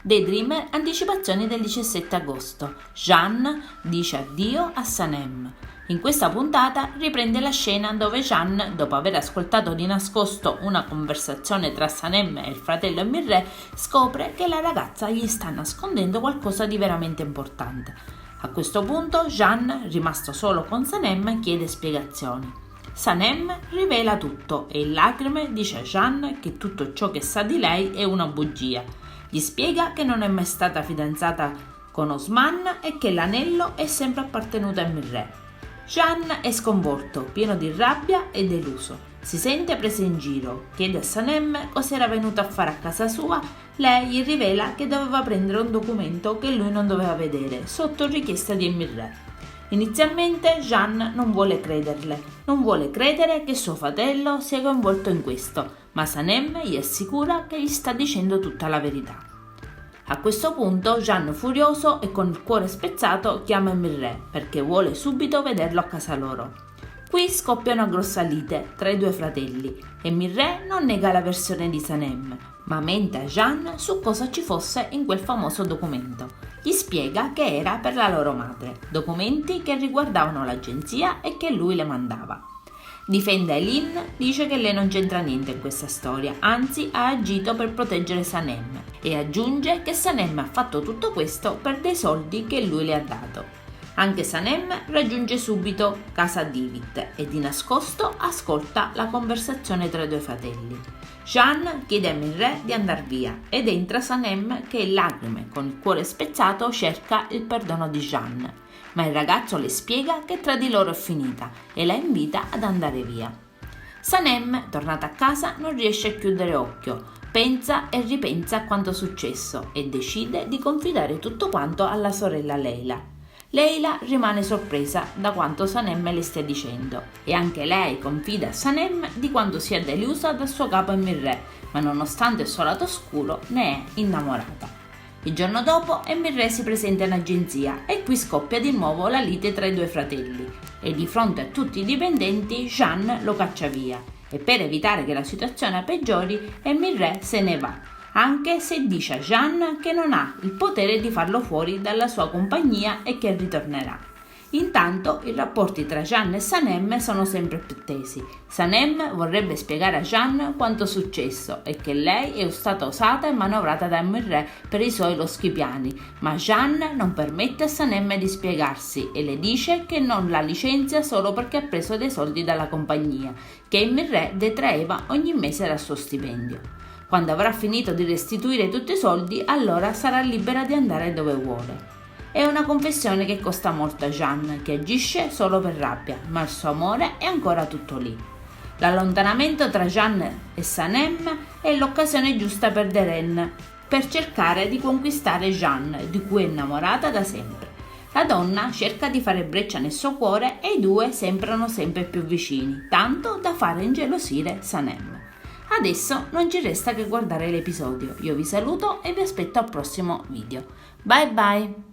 Daydreamer, anticipazioni del 17 agosto. Jeanne dice addio a Sanem. In questa puntata riprende la scena dove Jeanne, dopo aver ascoltato di nascosto una conversazione tra Sanem e il fratello Mirré, scopre che la ragazza gli sta nascondendo qualcosa di veramente importante. A questo punto Jeanne, rimasto solo con Sanem, chiede spiegazioni. Sanem rivela tutto e in lacrime dice a Jeanne che tutto ciò che sa di lei è una bugia. Gli spiega che non è mai stata fidanzata con Osman e che l'anello è sempre appartenuto a Mirré. Jeanne è sconvolto, pieno di rabbia e deluso. Si sente preso in giro, chiede a Sanem cosa era venuto a fare a casa sua. Lei gli rivela che doveva prendere un documento che lui non doveva vedere, sotto richiesta di Mirré. Inizialmente Jeanne non vuole crederle, non vuole credere che suo fratello sia coinvolto in questo, ma Sanem gli assicura che gli sta dicendo tutta la verità. A questo punto Jeanne, furioso e con il cuore spezzato, chiama Mirré perché vuole subito vederlo a casa loro. Qui scoppia una grossa lite tra i due fratelli e Mirré non nega la versione di Sanem, ma mente a Jeanne su cosa ci fosse in quel famoso documento. Gli spiega che era per la loro madre, documenti che riguardavano l'agenzia e che lui le mandava. Difende Aileen, dice che lei non c'entra niente in questa storia, anzi ha agito per proteggere Sanem e aggiunge che Sanem ha fatto tutto questo per dei soldi che lui le ha dato. Anche Sanem raggiunge subito casa David e di nascosto ascolta la conversazione tra i due fratelli. Jeanne chiede a Mirré di andare via ed entra Sanem che in lacrime, con il cuore spezzato, cerca il perdono di Jeanne, ma il ragazzo le spiega che tra di loro è finita e la invita ad andare via. Sanem, tornata a casa, non riesce a chiudere occhio, pensa e ripensa a quanto successo e decide di confidare tutto quanto alla sorella Leila. Leila rimane sorpresa da quanto Sanem le stia dicendo e anche lei confida a Sanem di quanto sia delusa dal suo capo Mirré, ma nonostante il suo lato oscuro ne è innamorata. Il giorno dopo Mirré si presenta in agenzia e qui scoppia di nuovo la lite tra i due fratelli e di fronte a tutti i dipendenti Jeanne lo caccia via e per evitare che la situazione peggiori Mirré se ne va, anche se dice a Jeanne che non ha il potere di farlo fuori dalla sua compagnia e che ritornerà. Intanto i rapporti tra Jeanne e Sanem sono sempre più tesi. Sanem vorrebbe spiegare a Jeanne quanto è successo e che lei è stata usata e manovrata da Mirré per i suoi loschi piani, ma Jeanne non permette a Sanem di spiegarsi e le dice che non la licenzia solo perché ha preso dei soldi dalla compagnia, che Mirré detraeva ogni mese dal suo stipendio. Quando avrà finito di restituire tutti i soldi, allora sarà libera di andare dove vuole. È una confessione che costa molto a Jeanne, che agisce solo per rabbia, ma il suo amore è ancora tutto lì. L'allontanamento tra Jeanne e Sanem è l'occasione giusta per Deren per cercare di conquistare Jeanne, di cui è innamorata da sempre. La donna cerca di fare breccia nel suo cuore e i due sembrano sempre più vicini, tanto da fare ingelosire Sanem. Adesso non ci resta che guardare l'episodio. Io vi saluto e vi aspetto al prossimo video. Bye bye!